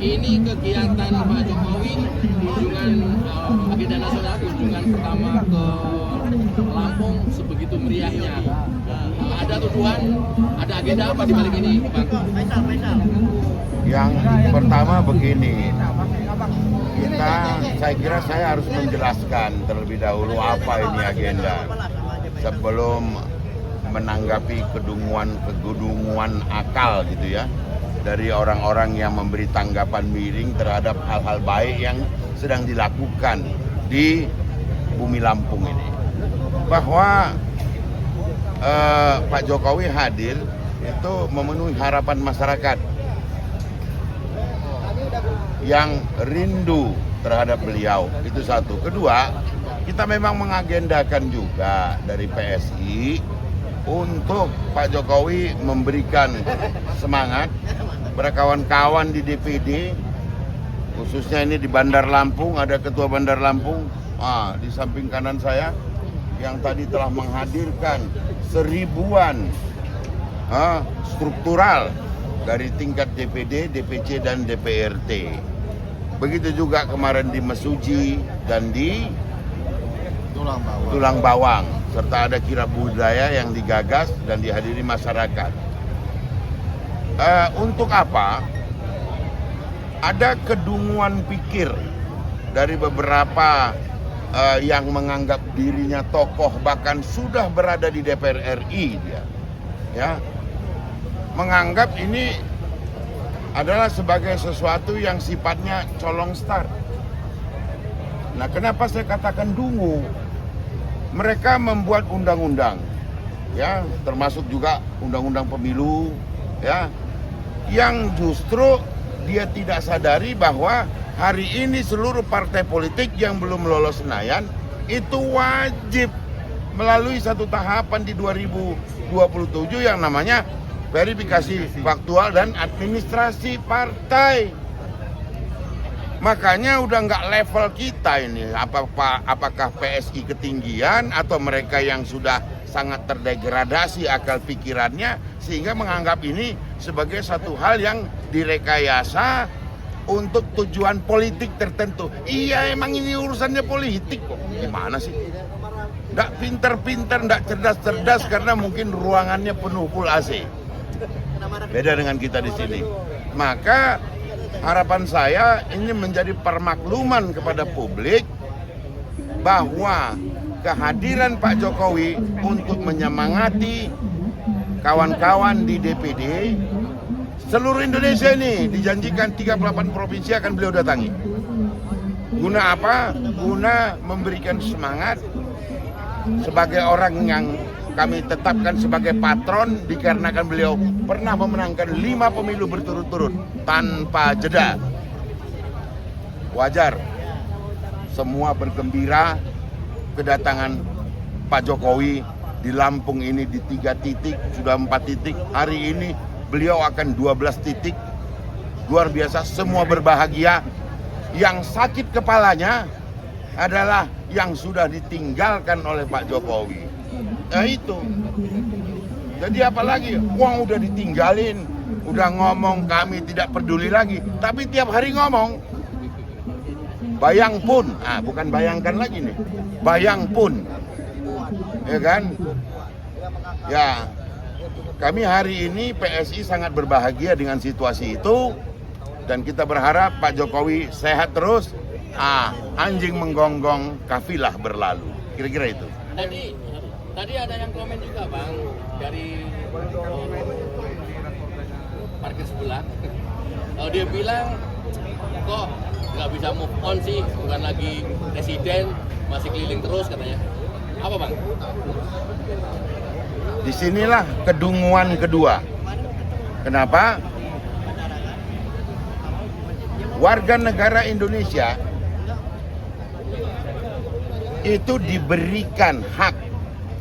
Ini kegiatan Pak Jokowi kunjungan agenda nasional, kunjungan pertama ke Lampung sebegitu meriahnya. Ada tujuan, ada agenda apa di balik ini, Pak? Yang pertama begini, saya kira saya harus menjelaskan terlebih dahulu apa ini agenda sebelum menanggapi kedunguan akal gitu ya dari orang-orang yang memberi tanggapan miring terhadap hal-hal baik yang sedang dilakukan di bumi Lampung ini. Bahwa Pak Jokowi hadir itu memenuhi harapan masyarakat yang rindu terhadap beliau, itu satu. Kedua, kita memang mengagendakan juga dari PSI untuk Pak Jokowi memberikan semangat kepada kawan-kawan di DPD, khususnya ini di Bandar Lampung, ada Ketua Bandar Lampung di samping kanan saya yang tadi telah menghadirkan seribuan struktural dari tingkat DPD, DPC, dan DPRT. Begitu juga kemarin di Mesuji dan di Tulang Bawang, serta ada kirab budaya yang digagas dan dihadiri masyarakat. Untuk apa? Ada kedunguan pikir dari beberapa yang menganggap dirinya tokoh, bahkan sudah berada di DPR RI dia, ya, menganggap ini adalah sebagai sesuatu yang sifatnya colong start. Nah, kenapa saya katakan dungu? Mereka membuat undang-undang, ya, termasuk juga undang-undang pemilu, ya, yang justru dia tidak sadari bahwa hari ini seluruh partai politik yang belum lolos Senayan itu wajib melalui satu tahapan di 2027 yang namanya verifikasi faktual dan administrasi partai. Makanya udah nggak level kita ini, apakah PSI ketinggian atau mereka yang sudah sangat terdegradasi akal pikirannya sehingga menganggap ini sebagai satu hal yang direkayasa untuk tujuan politik tertentu. Iya, emang ini urusannya politik kok. Gimana sih? Nggak pinter-pinter, nggak cerdas-cerdas karena mungkin ruangannya penuh full AC. Beda dengan kita di sini. Maka harapan saya ini menjadi permakluman kepada publik bahwa kehadiran Pak Jokowi untuk menyemangati kawan-kawan di DPD seluruh Indonesia ini dijanjikan 38 provinsi akan beliau datangi. Guna apa? Guna memberikan semangat sebagai orang yang kami tetapkan sebagai patron dikarenakan beliau pernah memenangkan 5 pemilu berturut-turut tanpa jeda. Wajar semua bergembira kedatangan Pak Jokowi di Lampung ini di 3 titik, sudah 4 titik. Hari ini beliau akan 12 titik. Luar biasa, semua berbahagia. Yang sakit kepalanya adalah yang sudah ditinggalkan oleh Pak Jokowi. Nah itu. Jadi apalagi, uang udah ditinggalin, udah ngomong kami tidak peduli lagi. Tapi tiap hari ngomong, bayang pun, bukan bayangkan lagi nih, bayang pun, ya kan? Ya, kami hari ini PSI sangat berbahagia dengan situasi itu dan kita berharap Pak Jokowi sehat terus. Anjing menggonggong, kafilah berlalu. Kira-kira itu. Tadi ada yang komen juga, Bang, dari parkir sebelah. Dia bilang kok nggak bisa move on sih, bukan lagi presiden, masih keliling terus katanya. Apa, Bang? Disinilah kedunguan kedua. Kenapa? Warga negara Indonesia itu diberikan hak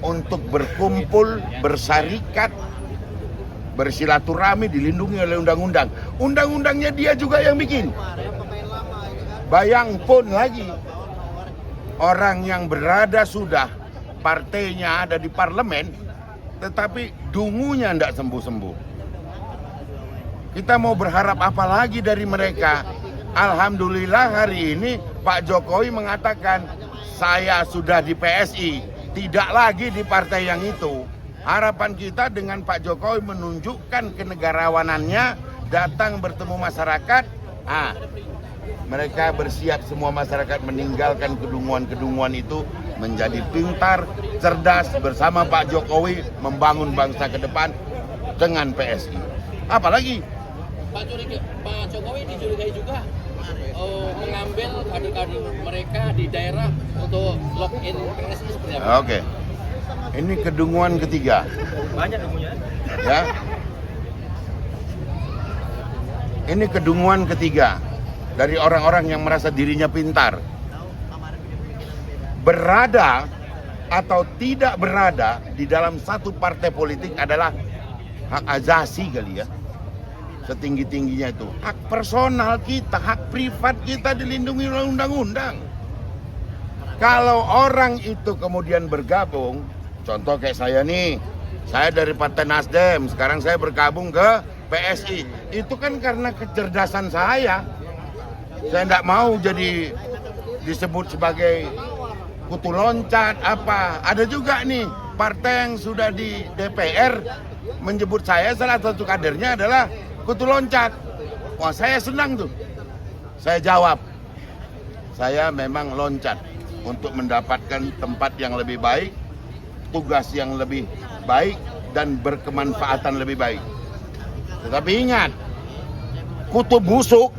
untuk berkumpul, bersarikat, bersilaturahmi, dilindungi oleh undang-undang. Undang-undangnya dia juga yang bikin. Bayang pun lagi, orang yang berada sudah, partainya ada di parlemen, tetapi dungunya tidak sembuh-sembuh. Kita mau berharap apa lagi dari mereka Alhamdulillah hari ini Pak Jokowi mengatakan saya sudah di PSI, tidak lagi di partai yang itu. Harapan kita dengan Pak Jokowi menunjukkan kenegarawanannya, datang bertemu masyarakat, mereka bersiap semua masyarakat meninggalkan kedunguan-kedunguan itu, menjadi pintar, cerdas bersama Pak Jokowi membangun bangsa ke depan dengan PSI. Apalagi Pak Jokowi dicurigai juga mengambil kader-kader mereka di daerah untuk lock-in PSI seperti apa? Oke. Ini kedunguan ketiga. Banyak ilmunya. Ya. Ini kedunguan ketiga dari orang-orang yang merasa dirinya pintar. Berada atau tidak berada di dalam satu partai politik adalah hak asasi kali ya. Setinggi-tingginya itu. Hak personal kita, hak privat kita dilindungi oleh undang-undang. Kalau orang itu kemudian bergabung, contoh kayak saya nih, saya dari Partai Nasdem, sekarang saya bergabung ke PSI. Itu kan karena kecerdasan saya. Saya tidak mau jadi disebut sebagai kutu loncat apa. Ada juga nih partai yang sudah di DPR menyebut saya salah satu kadernya adalah kutu loncat. Wah, saya senang tuh. Saya jawab, saya memang loncat untuk mendapatkan tempat yang lebih baik, tugas yang lebih baik, dan berkemanfaatan lebih baik. Tetapi ingat, kutu busuk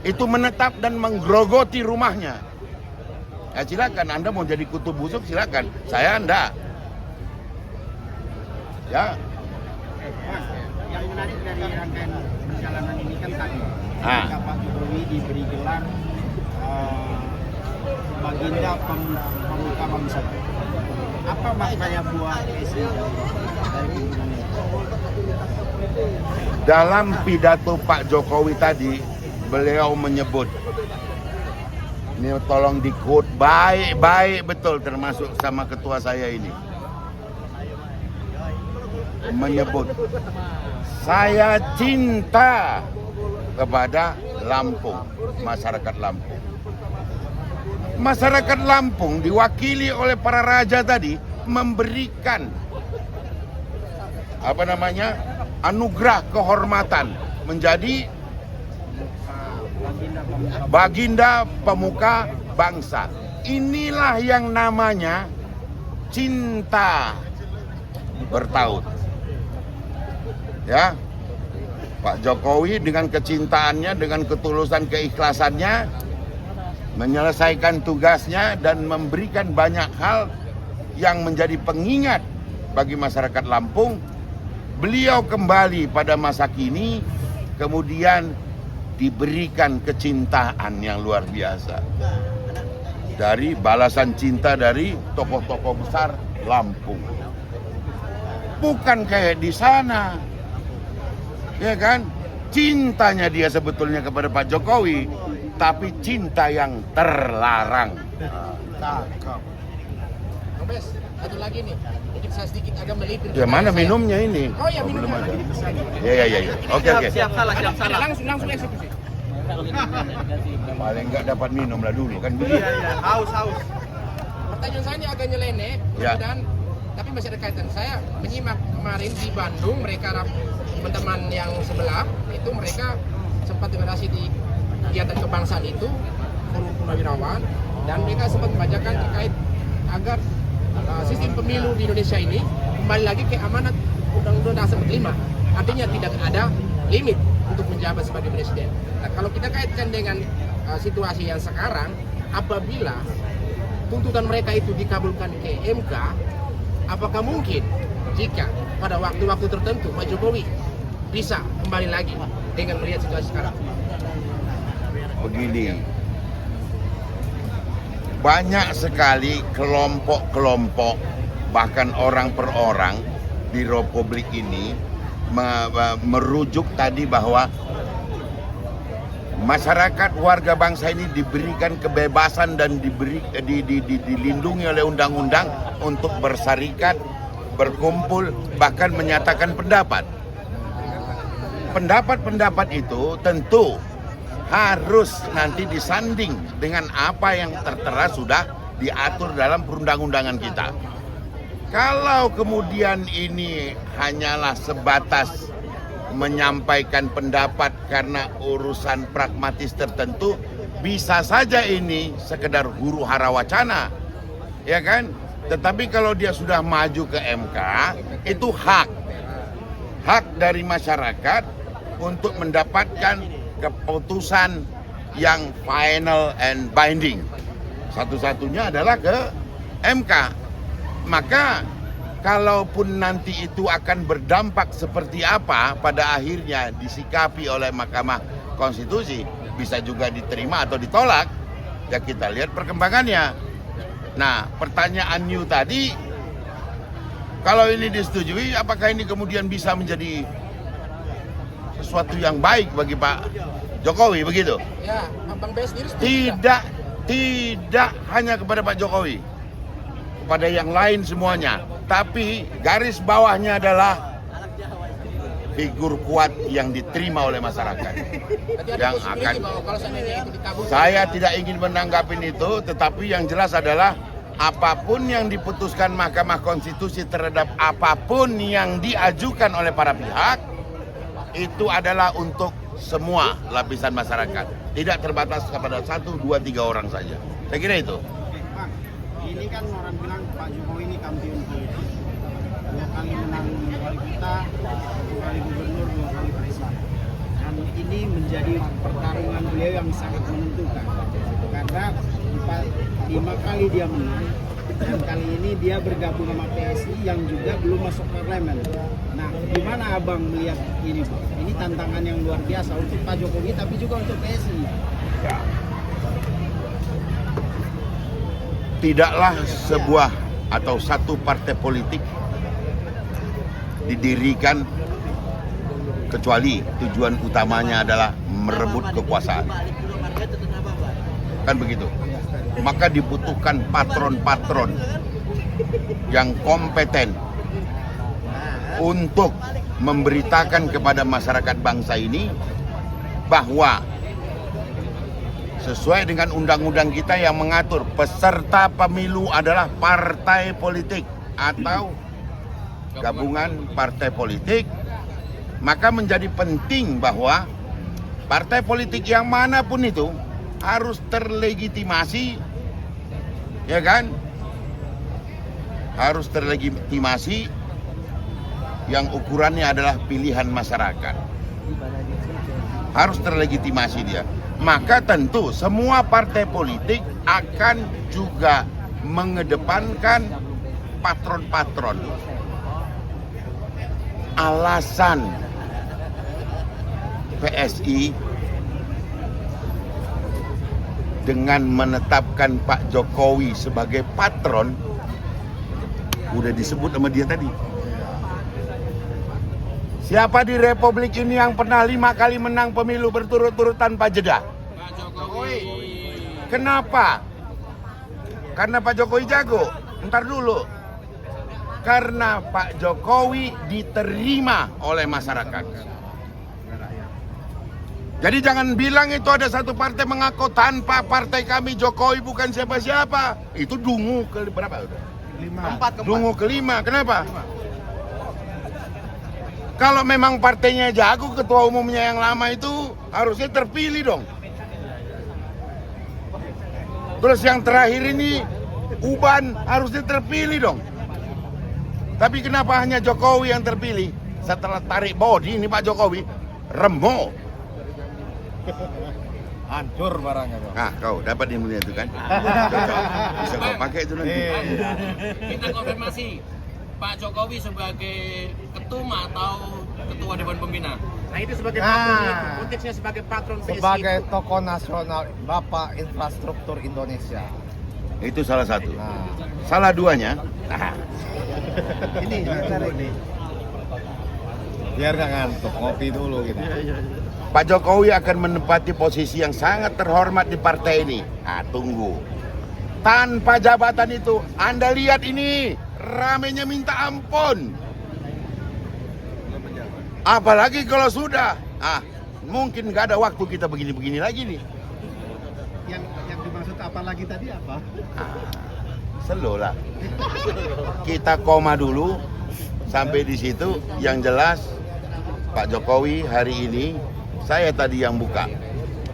itu menetap dan menggerogoti rumahnya. Ya silakan, Anda mau jadi kutu busuk silakan, saya enggak. Ya. Yang menarik dari rangkaian perjalanan ini kan tadi ketika Pak Jokowi diberi gelar baginda pemuka bangsa. Apa maknanya buat PSI dari kunjungannya? Dalam pidato Pak Jokowi tadi, beliau menyebut, ini tolong di-quote baik-baik betul, termasuk sama ketua saya ini. Menyebut, saya cinta kepada Lampung, masyarakat Lampung. Masyarakat Lampung diwakili oleh para raja tadi memberikan anugerah kehormatan menjadi baginda pemuka bangsa. Inilah yang namanya cinta bertaut. Ya, Pak Jokowi dengan kecintaannya, dengan ketulusan keikhlasannya menyelesaikan tugasnya dan memberikan banyak hal yang menjadi pengingat bagi masyarakat Lampung. Beliau kembali pada masa kini, kemudian diberikan kecintaan yang luar biasa dari balasan cinta dari tokoh-tokoh besar Lampung. Bukan kayak di sana, ya kan? Cintanya dia sebetulnya kepada Pak Jokowi, tapi cinta yang terlarang. Kombes, satu lagi nih, mungkin saya sedikit agak melipir. Ya mana minumnya ini? Oh ya, minum belum lagi. ada. Ya. Oke. Siap salah. Langsung eksekusi. Paling nggak dapat minum lah dulu kan begitu. Iya, haus. Pertanyaan saya ini agak nyeleneh, Ya. tapi masih ada kaitan. Saya menyimak kemarin di Bandung, mereka teman-teman yang sebelah itu mereka sempat deklarasi di kegiatan kebangsaan itu, forum Purnawirawan, dan mereka sempat membacakan terkait agar sistem pemilu di Indonesia ini kembali lagi ke amanat Undang-Undang Dasar 45. Artinya tidak ada limit untuk menjabat sebagai presiden. Nah, kalau kita kaitkan dengan situasi yang sekarang, apabila tuntutan mereka itu dikabulkan ke MK, apakah mungkin jika pada waktu-waktu tertentu Pak Jokowi bisa kembali lagi dengan melihat situasi sekarang? Begini, banyak sekali kelompok-kelompok, bahkan orang per orang di Republik ini merujuk tadi bahwa masyarakat warga bangsa ini diberikan kebebasan dan dilindungi oleh undang-undang untuk bersarikat, berkumpul, bahkan menyatakan pendapat. Pendapat-pendapat itu tentu harus nanti disanding dengan apa yang tertera sudah diatur dalam perundang-undangan kita. Kalau kemudian ini hanyalah sebatas menyampaikan pendapat karena urusan pragmatis tertentu, bisa saja ini sekedar huru hara wacana, ya kan? Tetapi kalau dia sudah maju ke MK, itu hak dari masyarakat untuk mendapatkan keputusan yang final and binding. Satu-satunya adalah ke MK. Maka kalaupun nanti itu akan berdampak seperti apa pada akhirnya disikapi oleh Mahkamah Konstitusi, bisa juga diterima atau ditolak, ya kita lihat perkembangannya. Nah, pertanyaan New tadi, kalau ini disetujui, apakah ini kemudian bisa menjadi sesuatu yang baik bagi Pak Jokowi, begitu? Ya, Bang BS sendiri setuju Tidak hanya kepada Pak Jokowi, kepada yang lain semuanya. Tapi garis bawahnya adalah figur kuat yang diterima oleh masyarakat. Yang akan, saya tidak ingin menanggapi itu, tetapi yang jelas adalah apapun yang diputuskan Mahkamah Konstitusi terhadap apapun yang diajukan oleh para pihak, itu adalah untuk semua lapisan masyarakat, tidak terbatas kepada 1, 2, 3 orang saja. Saya kira itu. Bang, ini kan orang bilang Pak Jokowi ini kampiun politik. 2 kali menang wali kota, 1 kali gubernur, 2 kali presiden. Dan ini menjadi pertarungan beliau yang sangat menentukan. Karena 5 kali dia menang, dan kali ini dia bergabung sama PSI yang juga belum masuk parlemen. Nah, gimana Abang melihat ini, Bang? Ini tantangan yang luar biasa untuk Pak Jokowi, tapi juga untuk PSI. Tidaklah sebuah atau satu partai politik didirikan kecuali tujuan utamanya adalah merebut kekuasaan. Kan begitu. Maka dibutuhkan patron-patron yang kompeten untuk memberitakan kepada masyarakat bangsa ini bahwa sesuai dengan undang-undang kita yang mengatur peserta pemilu adalah partai politik atau gabungan partai politik, maka menjadi penting bahwa partai politik yang manapun itu harus terlegitimasi, ya kan? Harus terlegitimasi yang ukurannya adalah pilihan masyarakat. Harus terlegitimasi dia. Maka tentu semua partai politik akan juga mengedepankan patron-patron. Alasan PSI dengan menetapkan Pak Jokowi sebagai patron udah disebut sama dia tadi. Siapa di Republik ini yang pernah 5 kali menang pemilu berturut-turut tanpa jeda? Pak Jokowi. Kenapa? Karena Pak Jokowi jago. Ntar dulu. Karena Pak Jokowi diterima oleh masyarakat. Jadi jangan bilang itu ada satu partai mengaku tanpa partai kami Jokowi bukan siapa-siapa. Itu dungu ke berapa? Dungu kelima. Kenapa? Kalau memang partainya jago, ketua umumnya yang lama itu harusnya terpilih dong. Terus yang terakhir ini Uban harusnya terpilih dong. Tapi kenapa hanya Jokowi yang terpilih? Setelah tarik bodi ini Pak Jokowi remo. Hancur barangnya, Bang. Nah, kau dapat yang mulia itu kan? Cocok. Bisa kau pakai itu nanti. Kita konfirmasi Pak Jokowi sebagai ketum atau ketua Dewan Pembina? Nah, itu sebagai patron, konteksnya sebagai patron PSI. Sebagai tokoh nasional, Bapak Infrastruktur Indonesia. Itu salah satu. Nah, Salah duanya, Ini, biar nggak ngantuk, ngopi dulu gitu. Pak Jokowi akan menempati posisi yang sangat terhormat di partai ini. Nah, tunggu. Tanpa jabatan itu, Anda lihat ini, ramenya minta ampun. Apalagi kalau sudah. Mungkin nggak ada waktu kita begini-begini lagi nih. Yang dimaksud apa lagi tadi apa? Slow lah. Kita koma dulu sampai di situ. Yang jelas Pak Jokowi hari ini saya tadi yang buka.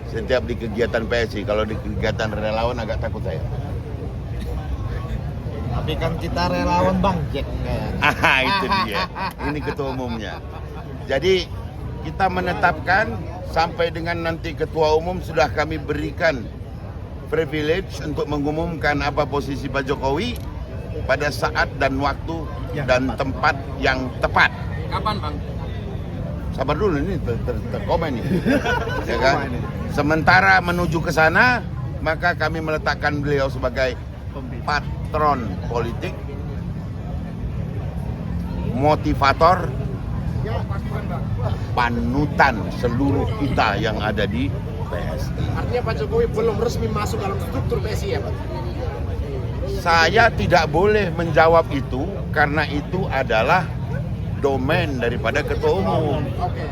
Setiap di kegiatan PSI, kalau di kegiatan relawan agak takut saya. Tapi kan kita relawan Bang Jack. Itu dia. Ini ketua umumnya. Jadi kita menetapkan sampai dengan nanti ketua umum sudah kami berikan privilege untuk mengumumkan apa posisi Pak Jokowi pada saat dan waktu dan tempat yang tepat. Kapan, Bang? Sabar dulu, ini terkomen nih. Ya kan? Sementara menuju ke sana, maka kami meletakkan beliau sebagai patron politik, motivator, panutan seluruh kita yang ada di PSI. Artinya Pak Jokowi belum resmi masuk dalam struktur PSI ya Pak? Saya tidak boleh menjawab itu karena itu adalah domain daripada ketua umum. Oke.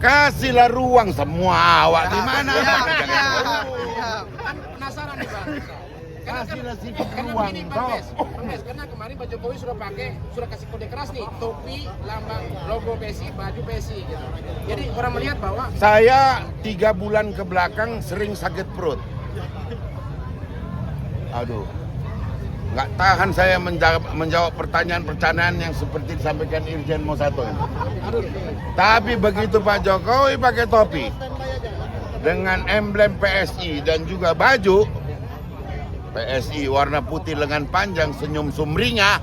Kasihlah ruang semua awak di mana? Kan penasaran nih Bang. Kasihlah sedikit Karena ruang. begini Bang Des, karena kemarin Pak Jokowi sudah kasih kode keras nih, topi, lambang, logo PSI, baju PSI gitu. Jadi orang melihat bahwa Saya 3 bulan ke belakang sering sakit perut. Aduh, nggak tahan saya menjawab pertanyaan-pertanyaan yang seperti disampaikan Irjen Mosato ini. Tapi begitu Pak Jokowi pakai topi dengan emblem PSI dan juga baju PSI warna putih lengan panjang senyum sumringah,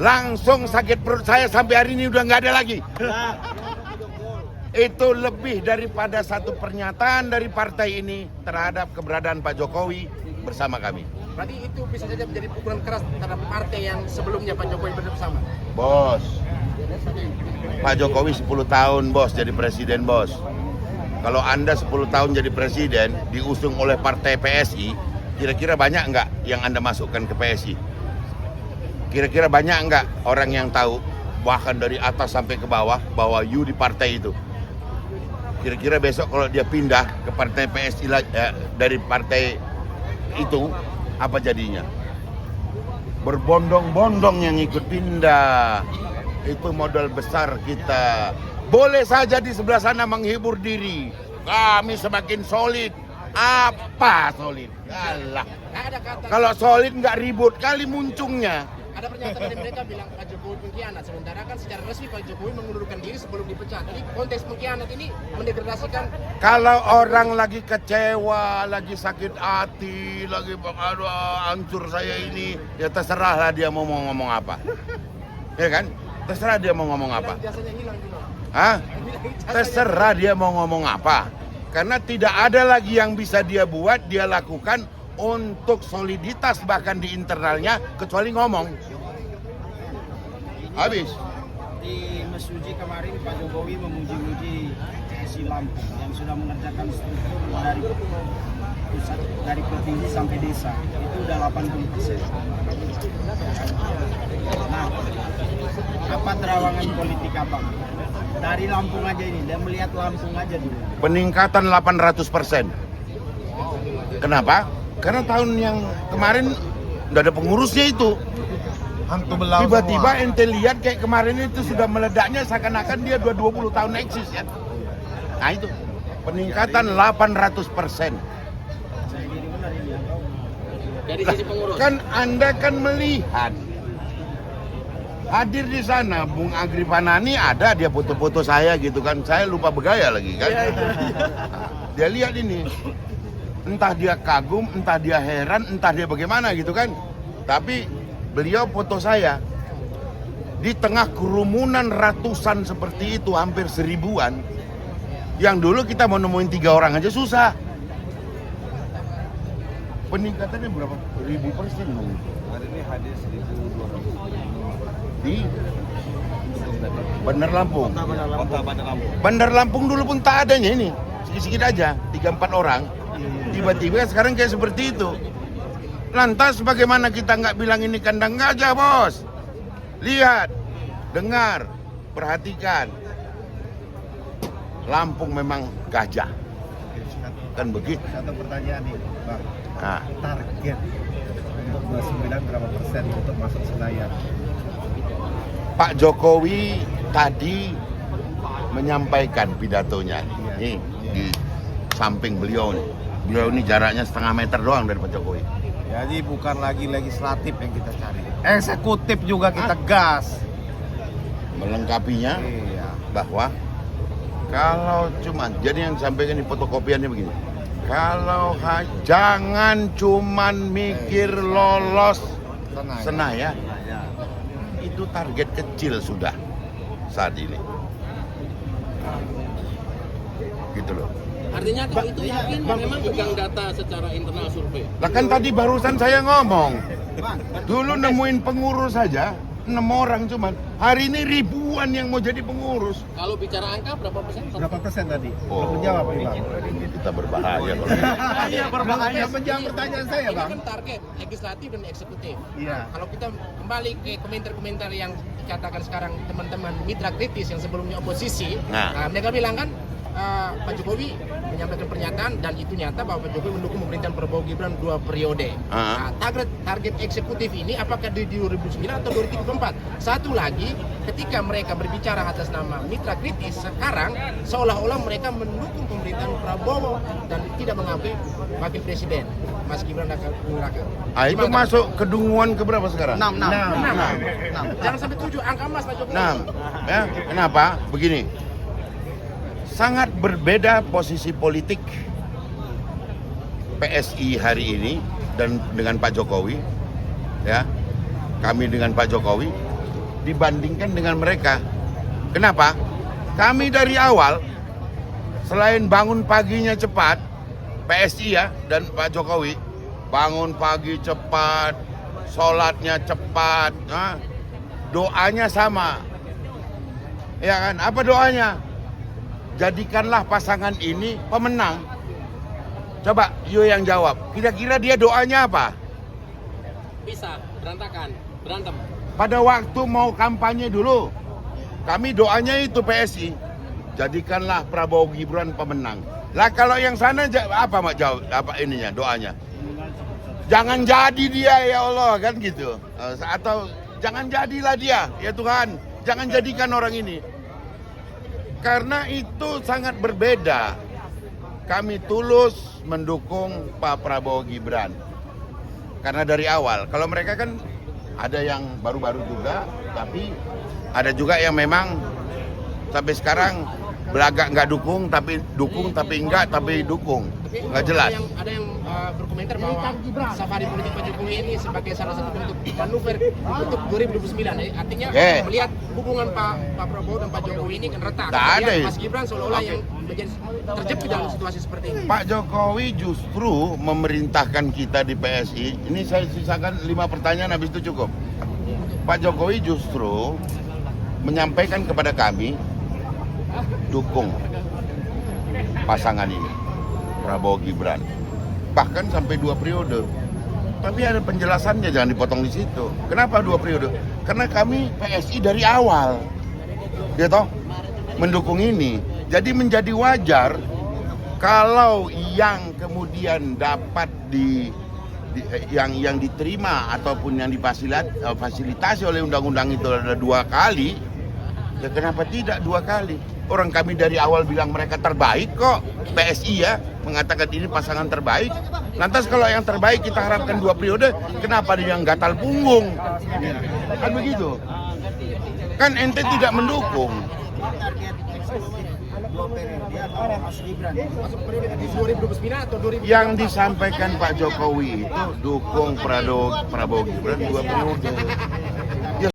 langsung sakit perut saya sampai hari ini udah nggak ada lagi. Itu lebih daripada satu pernyataan dari partai ini terhadap keberadaan Pak Jokowi bersama kami. berarti itu bisa saja menjadi pukulan keras terhadap partai yang sebelumnya Pak Jokowi bersama. Bos, Pak Jokowi 10 tahun bos jadi presiden bos. Kalau Anda 10 tahun jadi presiden diusung oleh partai PSI, kira-kira banyak nggak yang Anda masukkan ke PSI? Kira-kira banyak nggak orang yang tahu bahkan dari atas sampai ke bawah bahwa you di partai itu? Kira-kira besok kalau dia pindah ke partai PSI dari partai itu apa jadinya? Berbondong-bondong yang ikut pindah. Itu modal besar kita. Boleh saja di sebelah sana menghibur diri. Kami semakin solid. Apa solid? Alah. Ada kata, Kalau solid nggak ribut kali muncungnya. ada pernyataan dari mereka bilang Pak Jokowi pengkhianat, sementara kan secara resmi Pak Jokowi mengundurkan diri sebelum dipecat. Jadi konteks pengkhianat ini mendegradasikan. Kalau orang lagi kecewa, lagi sakit hati, lagi aduh hancur saya ini, ya terserahlah dia mau ngomong apa. Ya kan? Terserah dia mau ngomong apa. Biasanya hilang juga. Hah? Terserah dia mau ngomong apa. Karena tidak ada lagi yang bisa dia buat, dia lakukan untuk soliditas bahkan di internalnya kecuali ngomong. Habis. Di Mesuji kemarin Pak Jokowi memuji-muji PSI Lampung yang sudah mengerjakan struktur dari pusat, dari provinsi sampai desa itu udah 80%. Nah, apa terawangan politik Abang dari Lampung aja ini? Dan melihat Lampung aja dulu. Peningkatan 800%. Kenapa? Karena tahun yang kemarin udah ada pengurusnya itu. Hantu belau Tiba-tiba semua. ente lihat kayak kemarin itu sudah meledaknya seakan-akan dia 20 tahun eksis ya. Nah itu peningkatan 800%. Dari sisi pengurus. Kan Anda kan melihat hadir di sana Bung Agri Panani ada, dia foto-foto saya gitu kan. Saya lupa bergaya lagi kan. Dia lihat ini. Entah dia kagum, entah dia heran, entah dia bagaimana gitu kan. Tapi beliau foto saya di tengah kerumunan ratusan seperti itu, hampir 1000-an. Yang dulu kita mau nemuin 3 orang aja susah. Peningkatannya berapa? 1000% dong. Hari ini hadir 1.200 Di Bandar Lampung. Kota Bandar Lampung. Bandar Lampung dulu pun tak adanya ini. Sedikit-sedikit aja, 3-4 orang. Tiba-tiba sekarang kayak seperti itu. Lantas bagaimana kita nggak bilang ini kandang gajah bos? Lihat, dengar, perhatikan. Lampung memang gajah. Kan begitu. Satu pertanyaan nih, Bang. Nah, Target untuk 29 berapa persen untuk masuk Senayan? Pak Jokowi tadi menyampaikan pidatonya nih di samping beliau nih. Beliau ini jaraknya setengah meter doang dari Pak Jokowi. Jadi bukan lagi legislatif yang kita cari, eksekutif juga kita gas. Melengkapinya Iya. bahwa kalau cuman, jadi yang disampaikan di fotokopiannya begini, kalau jangan cuman mikir lolos Senayan, itu target kecil sudah saat ini. Gitu loh. Artinya kalau itu yakin memang pegang data secara internal survei. Lah kan tadi barusan saya ngomong, dulu nemuin pengurus saja 6 orang cuman. Hari ini ribuan yang mau jadi pengurus. Kalau bicara angka berapa persen? Berapa persen tadi? Oh, Belum jawab nih, Bang. ini kita berbahaya kalau Iya, berbahaya menjawab pertanyaan saya, Ini Bang. kan target legislatif dan eksekutif. Iya. Kalau kita kembali ke komentar-komentar yang dikatakan sekarang teman-teman mitra kritis yang sebelumnya oposisi, Nah. mereka bilang kan Pak Jokowi menyampaikan pernyataan dan itu nyata bahwa Pak Jokowi mendukung pemerintahan Prabowo Gibran 2 periode. Nah, target eksekutif ini apakah di 2009 atau 2024? Satu lagi, ketika mereka berbicara atas nama mitra kritis, sekarang seolah-olah mereka mendukung pemerintahan Prabowo dan tidak mengakui wakil presiden Mas Gibran Raka Buming Raka. itu Gimana? masuk kedunguan ke berapa sekarang? 6. Jangan sampai 7 angka emas Pak Jokowi. 6. Ya, kenapa? Begini. Sangat berbeda posisi politik PSI hari ini dan dengan Pak Jokowi. Ya. Kami dengan Pak Jokowi dibandingkan dengan mereka. Kenapa? Kami dari awal selain bangun paginya cepat, PSI ya dan Pak Jokowi bangun pagi cepat, sholatnya cepat, doanya sama. Ya kan? Apa doanya? Jadikanlah pasangan ini pemenang. Coba Yo yang jawab. Kira-kira dia doanya apa? Bisa, berantakan, berantem. Pada waktu mau kampanye dulu, kami doanya itu PSI. Jadikanlah Prabowo Gibran pemenang. Lah kalau yang sana apa mak jawab? Apa ininya doanya? Jangan jadi dia ya Allah kan gitu. Atau jangan jadilah dia ya Tuhan. Jangan jadikan orang ini. Karena itu sangat berbeda. Kami tulus mendukung Pak Prabowo Gibran. Karena dari awal, kalau mereka kan ada yang baru-baru juga, tapi ada juga yang memang sampai sekarang belagak nggak dukung, tapi enggak, tapi dukung. Nggak jelas. Ada yang berkomentar bahwa safari politik Pak Jokowi ini sebagai salah satu bentuk manuver untuk 2029. Artinya melihat hubungan Pak Prabowo dan Pak Jokowi ini kan retak. Nggak ada ya. Mas Gibran seolah-olah yang menjadi terjepit dalam situasi seperti ini. Pak Jokowi justru memerintahkan kita di PSI. Ini saya sisakan 5 pertanyaan, habis itu cukup. Pak Jokowi justru menyampaikan kepada kami dukung pasangan ini, Prabowo Gibran. Bahkan sampai 2 periode. Tapi ada penjelasannya, jangan dipotong di situ. Kenapa 2 periode? Karena kami PSI dari awal, gitu, mendukung ini. Jadi menjadi wajar kalau yang kemudian dapat yang diterima ataupun yang difasilitasi oleh undang-undang itu ada 2 kali. Ya kenapa tidak 2 kali? Orang kami dari awal bilang mereka terbaik kok. PSI ya mengatakan ini pasangan terbaik. Lantas kalau yang terbaik kita harapkan 2 periode, kenapa dia yang gatal punggung? Kan begitu. Kan ente tidak mendukung. Masuk periode di 2029 atau 2024? Yang disampaikan Pak Jokowi itu dukung Prabowo Gibran 2 periode.